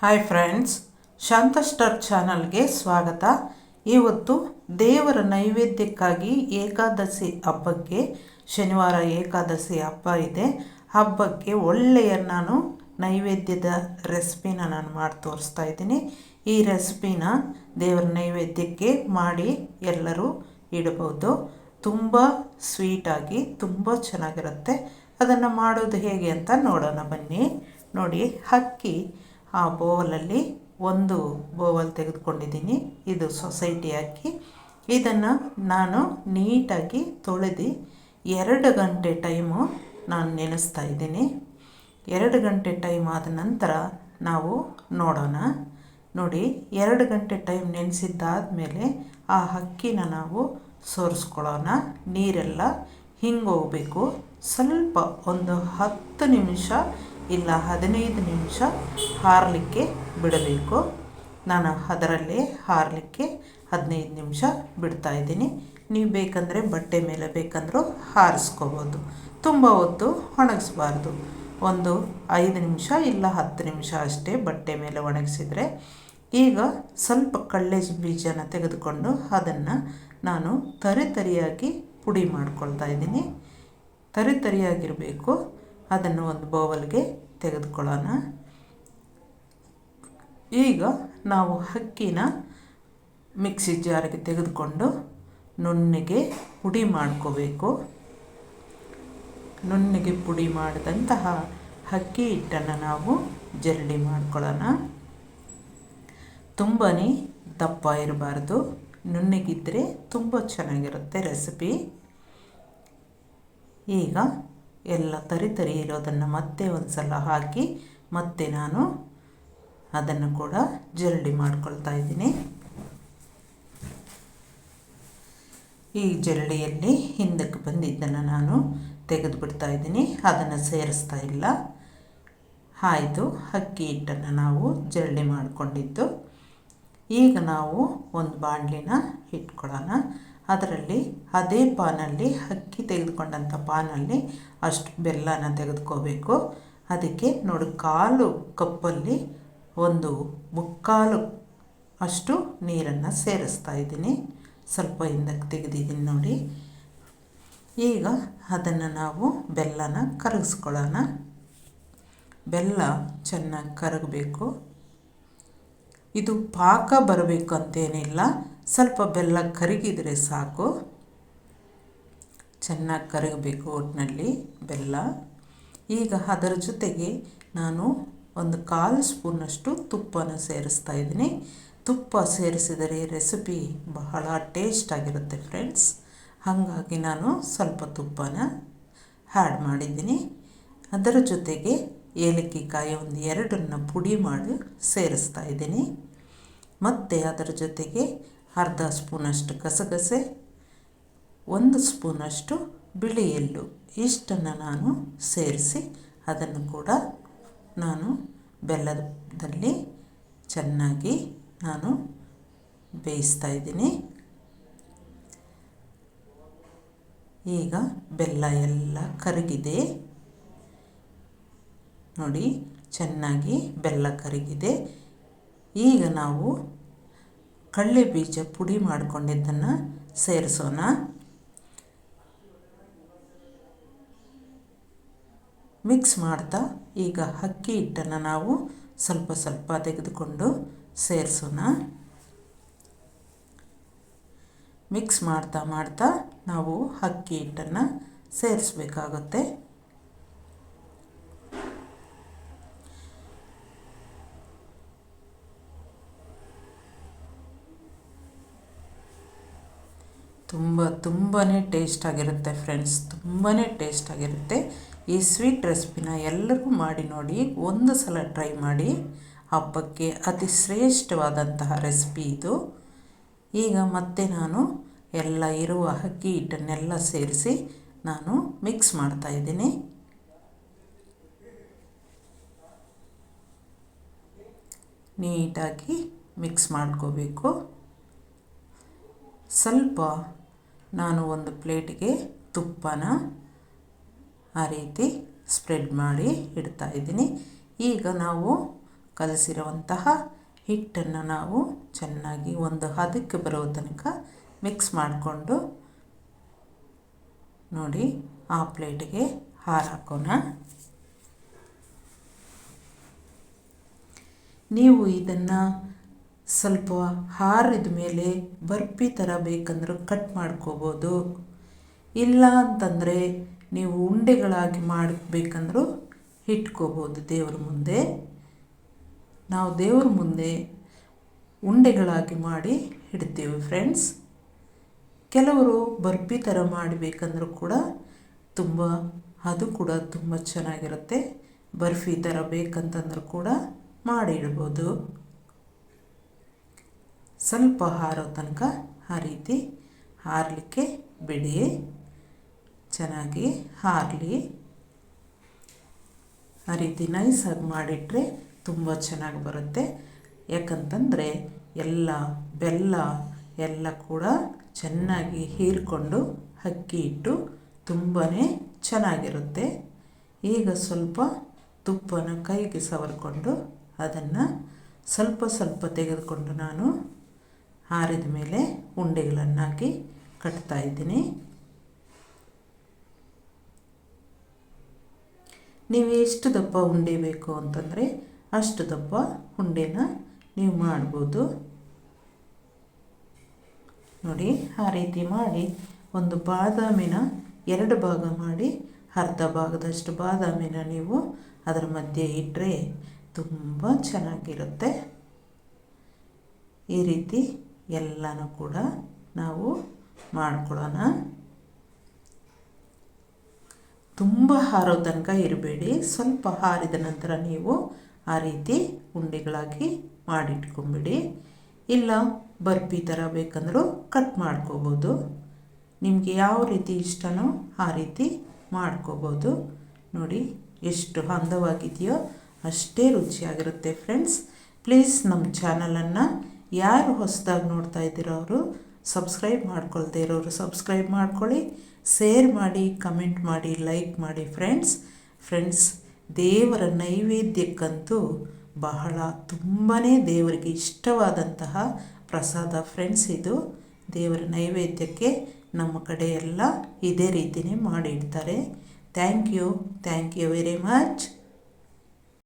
Hi friends, ಶಾಂತ star ಚಾನಲ್ಗೆ ಸ್ವಾಗತ. ಇವತ್ತು ದೇವರ ನೈವೇದ್ಯಕ್ಕಾಗಿ ಏಕಾದಶಿ ಹಬ್ಬಕ್ಕೆ, ಶನಿವಾರ ಏಕಾದಶಿ ಹಬ್ಬ ಇದೆ. ಹಬ್ಬಕ್ಕೆ ಒಳ್ಳೆಯ ನಾನು ನೈವೇದ್ಯದ ರೆಸಿಪಿನ ನಾನು ಮಾಡಿ ತೋರಿಸ್ತಾ ಇದ್ದೀನಿ. ಈ ರೆಸಿಪಿನ ದೇವರ ನೈವೇದ್ಯಕ್ಕೆ ಮಾಡಿ ಎಲ್ಲರೂ ಇಡಬಹುದು. ತುಂಬ ಸ್ವೀಟಾಗಿ ತುಂಬ ಚೆನ್ನಾಗಿರುತ್ತೆ. ಅದನ್ನು ಮಾಡೋದು ಹೇಗೆ ಅಂತ ನೋಡೋಣ ಬನ್ನಿ. ನೋಡಿ, ಅಕ್ಕಿ ಆ ಬೋವಲಲ್ಲಿ ಒಂದು ಬೋವಲ್ ತೆಗೆದುಕೊಂಡಿದ್ದೀನಿ. ಇದು ಸೊಸೈಟಿ ಅಕ್ಕಿ. ಇದನ್ನು ನಾನು ನೀಟಾಗಿ ತೊಳೆದು 2 ಗಂಟೆ ಟೈಮು ನಾನು ನೆನೆಸ್ತಾ ಇದ್ದೀನಿ. 2 ಗಂಟೆ ಟೈಮ್ ಆದ ನಂತರ ನಾವು ನೋಡೋಣ. ನೋಡಿ, 2 ಗಂಟೆ ಟೈಮ್ ನೆನೆಸಿದ್ದಾದಮೇಲೆ ಆ ಅಕ್ಕಿನ ನಾವು ಸೋರಿಸ್ಕೊಳ್ಳೋಣ. ನೀರೆಲ್ಲ ಹಿಂಗೋಗಬೇಕು. ಸ್ವಲ್ಪ ಒಂದು 10 ನಿಮಿಷ ಇಲ್ಲ 15 ನಿಮಿಷ ಹಾರಲಿಕ್ಕೆ ಬಿಡಬೇಕು. ನಾನು ಅದರಲ್ಲೇ ಹಾರಲಿಕ್ಕೆ 15 ನಿಮಿಷ ಬಿಡ್ತಾಯಿದ್ದೀನಿ. ನೀವು ಬೇಕಂದರೆ ಬಟ್ಟೆ ಮೇಲೆ ಬೇಕಂದರೂ ಹಾರಿಸ್ಕೋಬೋದು. ತುಂಬ ಹೊತ್ತು ಒಣಗಿಸ್ಬಾರ್ದು. ಒಂದು 5 ನಿಮಿಷ ಇಲ್ಲ 10 ನಿಮಿಷ ಅಷ್ಟೇ ಬಟ್ಟೆ ಮೇಲೆ ಒಣಗಿಸಿದರೆ. ಈಗ ಸ್ವಲ್ಪ ಕಡಲೆ ಬೀಜನ ತೆಗೆದುಕೊಂಡು ಅದನ್ನು ನಾನು ತರಿಯಾಗಿ ಪುಡಿ ಮಾಡ್ಕೊಳ್ತಾ ಇದ್ದೀನಿ. ತರಿಯಾಗಿರಬೇಕು. ಅದನ್ನು ಒಂದು ಬೌಲ್ಗೆ ತೆಗೆದುಕೊಳ್ಳೋಣ. ಈಗ ನಾವು ಅಕ್ಕಿನ ಮಿಕ್ಸಿ ಜಾರಿಗೆ ತೆಗೆದುಕೊಂಡು ನುಣ್ಣಗೆ ಪುಡಿ ಮಾಡ್ಕೋಬೇಕು. ನುಣ್ಣಗೆ ಪುಡಿ ಮಾಡಿದಂತಹ ಅಕ್ಕಿ ಹಿಟ್ಟನ್ನು ನಾವು ಜರಡಿ ಮಾಡ್ಕೊಳ್ಳೋಣ. ತುಂಬಾ ದಪ್ಪ ಇರಬಾರ್ದು, ನುಣ್ಣಗಿದ್ದರೆ ತುಂಬ ಚೆನ್ನಾಗಿರುತ್ತೆ ರೆಸಿಪಿ. ಈಗ ಎಲ್ಲ ತರಿ ಇರೋದನ್ನು ಮತ್ತೆ ಒಂದು ಸಲ ಹಾಕಿ ಮತ್ತೆ ನಾನು ಅದನ್ನು ಕೂಡ ಜರಡಿ ಮಾಡ್ಕೊಳ್ತಾ ಇದ್ದೀನಿ. ಈ ಜರಡಿಯಲ್ಲಿ ಹಿಂದಕ್ಕೆ ಬಂದಿದ್ದನ್ನು ನಾನು ತೆಗೆದು ಬಿಡ್ತಾ ಇದ್ದೀನಿ. ಅದನ್ನು ಸೇರಿಸ್ತಾ ಇಲ್ಲ. ಆಯಿತು, ಅಕ್ಕಿ ಹಿಟ್ಟನ್ನು ನಾವು ಜರಡಿ ಮಾಡಿಕೊಂಡಿದ್ದು. ಈಗ ನಾವು ಒಂದು ಬಾಣಲಿನ ಇಟ್ಕೊಳ್ಳೋಣ. ಅದರಲ್ಲಿ ಅದೇ ಪಾನಲ್ಲಿ, ಅಕ್ಕಿ ತೆಗೆದುಕೊಂಡಂಥ ಪಾನಲ್ಲಿ ಅಷ್ಟು ಬೆಲ್ಲನ ತೆಗೆದುಕೋಬೇಕು. ಅದಕ್ಕೆ ನೋಡಿ, 1/4 ಕಪ್ಪಲ್ಲಿ 1/3 ಅಷ್ಟು ನೀರನ್ನು ಸೇರಿಸ್ತಾ ಇದ್ದೀನಿ. ಸ್ವಲ್ಪ ಹಿಂದಕ್ಕೆ ತೆಗೆದಿದ್ದೀನಿ ನೋಡಿ. ಈಗ ಅದನ್ನು ನಾವು ಬೆಲ್ಲನ ಕರಗಿಸ್ಕೊಳ್ಳೋಣ. ಬೆಲ್ಲ ಚೆನ್ನಾಗಿ ಕರಗಬೇಕು. ಇದು ಪಾಕ ಬರಬೇಕು ಅಂತೇನಿಲ್ಲ, ಸ್ವಲ್ಪ ಬೆಲ್ಲ ಕರಗಿದರೆ ಸಾಕು. ಚೆನ್ನಾಗಿ ಕರಗಬೇಕು ಒಟ್ಟಿನಲ್ಲಿ ಬೆಲ್ಲ. ಈಗ ಅದರ ಜೊತೆಗೆ ನಾನು ಒಂದು 1/4 ಸ್ಪೂನಷ್ಟು ತುಪ್ಪನ ಸೇರಿಸ್ತಾ ಇದ್ದೀನಿ. ತುಪ್ಪ ಸೇರಿಸಿದರೆ ರೆಸಿಪಿ ಬಹಳ ಟೇಸ್ಟಾಗಿರುತ್ತೆ ಫ್ರೆಂಡ್ಸ್. ಹಾಗಾಗಿ ನಾನು ಸ್ವಲ್ಪ ತುಪ್ಪನ ಆ್ಯಡ್ ಮಾಡಿದ್ದೀನಿ. ಅದರ ಜೊತೆಗೆ ಏಲಕ್ಕಿ ಕಾಯಿ ಒಂದು 2 ಪುಡಿ ಮಾಡಿ ಸೇರಿಸ್ತಾ ಇದ್ದೀನಿ. ಮತ್ತು ಅದರ ಜೊತೆಗೆ ಅರ್ಧ ಸ್ಪೂನಷ್ಟು ಗಸಗಸೆ, 1 ಸ್ಪೂನಷ್ಟು ಬಿಳಿ ಎಳ್ಳು, ಇಷ್ಟನ್ನು ನಾನು ಸೇರಿಸಿ ಅದನ್ನು ಕೂಡ ನಾನು ಬೆಲ್ಲದಲ್ಲಿ ಚೆನ್ನಾಗಿ ನಾನು ಬೇಯಿಸ್ತಾ ಇದ್ದೀನಿ. ಈಗ ಬೆಲ್ಲ ಎಲ್ಲ ಕರಗಿದೆ ನೋಡಿ, ಚೆನ್ನಾಗಿ ಬೆಲ್ಲ ಕರಗಿದೆ. ಈಗ ನಾವು ಕಡಲೆ ಬೀಜ ಪುಡಿ ಮಾಡಿಕೊಂಡಿದ್ದನ್ನು ಸೇರಿಸೋಣ. ಮಿಕ್ಸ್ ಮಾಡ್ತಾ ಈಗ ಅಕ್ಕಿ ಹಿಟ್ಟನ್ನು ನಾವು ಸ್ವಲ್ಪ ಸ್ವಲ್ಪ ತೆಗೆದುಕೊಂಡು ಸೇರಿಸೋಣ. ಮಿಕ್ಸ್ ಮಾಡ್ತಾ ಮಾಡ್ತಾ ನಾವು ಅಕ್ಕಿ ಹಿಟ್ಟನ್ನು ಸೇರಿಸಬೇಕಾಗುತ್ತೆ. ತುಂಬಾ ಟೇಸ್ಟಾಗಿರುತ್ತೆ ಫ್ರೆಂಡ್ಸ್, ತುಂಬಾ ಟೇಸ್ಟಾಗಿರುತ್ತೆ. ಈ ಸ್ವೀಟ್ ರೆಸಿಪಿನ ಎಲ್ಲರೂ ಮಾಡಿ ನೋಡಿ, ಒಂದು ಸಲ ಟ್ರೈ ಮಾಡಿ. ಹಬ್ಬಕ್ಕೆ ಅತಿ ಶ್ರೇಷ್ಠವಾದಂತಹ ರೆಸಿಪಿ ಇದು. ಈಗ ಮತ್ತೆ ನಾನು ಎಲ್ಲ ಇರುವ ಅಕ್ಕಿ ಹಿಟ್ಟನ್ನೆಲ್ಲ ಸೇರಿಸಿ ನಾನು ಮಿಕ್ಸ್ ಮಾಡ್ತಾ ಇದ್ದೀನಿ. ನೀಟಾಗಿ ಮಿಕ್ಸ್ ಮಾಡ್ಕೋಬೇಕು. ಸ್ವಲ್ಪ ನಾನು ಒಂದು ಪ್ಲೇಟಿಗೆ ತುಪ್ಪನ ಆ ರೀತಿ ಸ್ಪ್ರೆಡ್ ಮಾಡಿ ಇಡ್ತಾ ಇದ್ದೀನಿ. ಈಗ ನಾವು ಕಲಸಿರುವಂತಹ ಹಿಟ್ಟನ್ನು ನಾವು ಚೆನ್ನಾಗಿ ಒಂದು ಹದಕ್ಕೆ ಬರೋ ತನಕ ಮಿಕ್ಸ್ ಮಾಡಿಕೊಂಡು ನೋಡಿ ಆ ಪ್ಲೇಟಿಗೆ ಹಾರಾಕೋಣ. ನೀವು ಇದನ್ನು ಸ್ವಲ್ಪ ಹಾರಿದ ಮೇಲೆ ಬರ್ಫಿ ಥರ ಬೇಕಂದ್ರೆ ಕಟ್ ಮಾಡ್ಕೋಬೋದು. ಇಲ್ಲ ಅಂತಂದರೆ ನೀವು ಉಂಡೆಗಳಾಗಿ ಮಾಡಬೇಕಂದ್ರೂ ಇಟ್ಕೋಬೋದು ದೇವ್ರ ಮುಂದೆ. ನಾವು ದೇವ್ರ ಮುಂದೆ ಉಂಡೆಗಳಾಗಿ ಮಾಡಿ ಇಡ್ತೀವಿ ಫ್ರೆಂಡ್ಸ್. ಕೆಲವರು ಬರ್ಫಿ ಥರ ಮಾಡಬೇಕಂದ್ರೂ ಕೂಡ ಅದು ಕೂಡ ತುಂಬ ಚೆನ್ನಾಗಿರುತ್ತೆ. ಬರ್ಫಿ ಥರ ಬೇಕಂತಂದ್ರೂ ಕೂಡ ಮಾಡಿಡ್ಬೋದು. ಸ್ವಲ್ಪ ಹಾರೋ ತನಕ ಆ ರೀತಿ ಹಾರಲಿಕ್ಕೆ ಬಿಡಿ, ಚೆನ್ನಾಗಿ ಹಾರಲಿ. ಆ ರೀತಿ ನೈಸಾಗಿ ಮಾಡಿಟ್ರೆ ತುಂಬ ಚೆನ್ನಾಗಿ ಬರುತ್ತೆ. ಯಾಕಂತಂದರೆ ಬೆಲ್ಲ ಎಲ್ಲ ಕೂಡ ಚೆನ್ನಾಗಿ ಹೀರಿಕೊಂಡು ಅಕ್ಕಿ ಹಿಟ್ಟು ತುಂಬಾ ಚೆನ್ನಾಗಿರುತ್ತೆ. ಈಗ ಸ್ವಲ್ಪ ತುಪ್ಪನ ಕೈಗೆ ಸವರ್ಕೊಂಡು ಅದನ್ನು ಸ್ವಲ್ಪ ತೆಗೆದುಕೊಂಡು ನಾನು ಆರಿದ ಮೇಲೆ ಉಂಡೆಗಳನ್ನಾಗಿ ಕಟ್ತಾಯಿದ್ದೀನಿ. ನೀವು ಎಷ್ಟು ದಪ್ಪ ಉಂಡೆ ಬೇಕು ಅಂತಂದರೆ ಅಷ್ಟು ದಪ್ಪ ಉಂಡೆನ ನೀವು ಮಾಡ್ಬೋದು. ನೋಡಿ ಆ ರೀತಿ ಮಾಡಿ ಒಂದು ಬಾದಾಮಿನ 2 ಭಾಗ ಮಾಡಿ ಅರ್ಧ ಭಾಗದಷ್ಟು ಬಾದಾಮಿನ ನೀವು ಅದರ ಮಧ್ಯೆ ಇಟ್ಟರೆ ತುಂಬ ಚೆನ್ನಾಗಿರುತ್ತೆ. ಈ ರೀತಿ ಎಲ್ಲನೂ ಕೂಡ ನಾವು ಮಾಡ್ಕೊಳ್ಳೋಣ. ತುಂಬ ಹಾರೋ ತನಕ ಇರಬೇಡಿ. ಸ್ವಲ್ಪ ಹಾರಿದ ನಂತರ ನೀವು ಆ ರೀತಿ ಉಂಡೆಗಳಾಗಿ ಮಾಡಿಟ್ಕೊಂಬಿಡಿ. ಇಲ್ಲ ಬರ್ಫಿ ಥರ ಬೇಕಂದ್ರೂ ಕಟ್ ಮಾಡ್ಕೋಬೋದು. ನಿಮಗೆ ಯಾವ ರೀತಿ ಇಷ್ಟನೋ ಆ ರೀತಿ ಮಾಡ್ಕೋಬೋದು. ನೋಡಿ ಎಷ್ಟು ಅಂದವಾಗಿದೆಯೋ ಅಷ್ಟೇ ರುಚಿಯಾಗಿರುತ್ತೆ ಫ್ರೆಂಡ್ಸ್. ಪ್ಲೀಸ್ ನಮ್ಮ ಚಾನಲನ್ನು ಯಾರು ಹೊಸದಾಗಿ ನೋಡ್ತಾ ಇದ್ದೀರೋ ಅವರು ಸಬ್ಸ್ಕ್ರೈಬ್ ಮಾಡ್ಕೊಳ್ದೇ ಇರೋರು ಸಬ್ಸ್ಕ್ರೈಬ್ ಮಾಡ್ಕೊಳ್ಳಿ, ಶೇರ್ ಮಾಡಿ, ಕಮೆಂಟ್ ಮಾಡಿ, ಲೈಕ್ ಮಾಡಿ ಫ್ರೆಂಡ್ಸ್. ದೇವರ ನೈವೇದ್ಯಕ್ಕಂತೂ ತುಂಬಾ ದೇವರಿಗೆ ಇಷ್ಟವಾದಂತಹ ಪ್ರಸಾದ ಫ್ರೆಂಡ್ಸ್. ಇದು ದೇವರ ನೈವೇದ್ಯಕ್ಕೆ ನಮ್ಮ ಕಡೆ ಎಲ್ಲ ಇದೇ ರೀತಿಯೇ ಮಾಡಿಡ್ತಾರೆ. Thank you very much.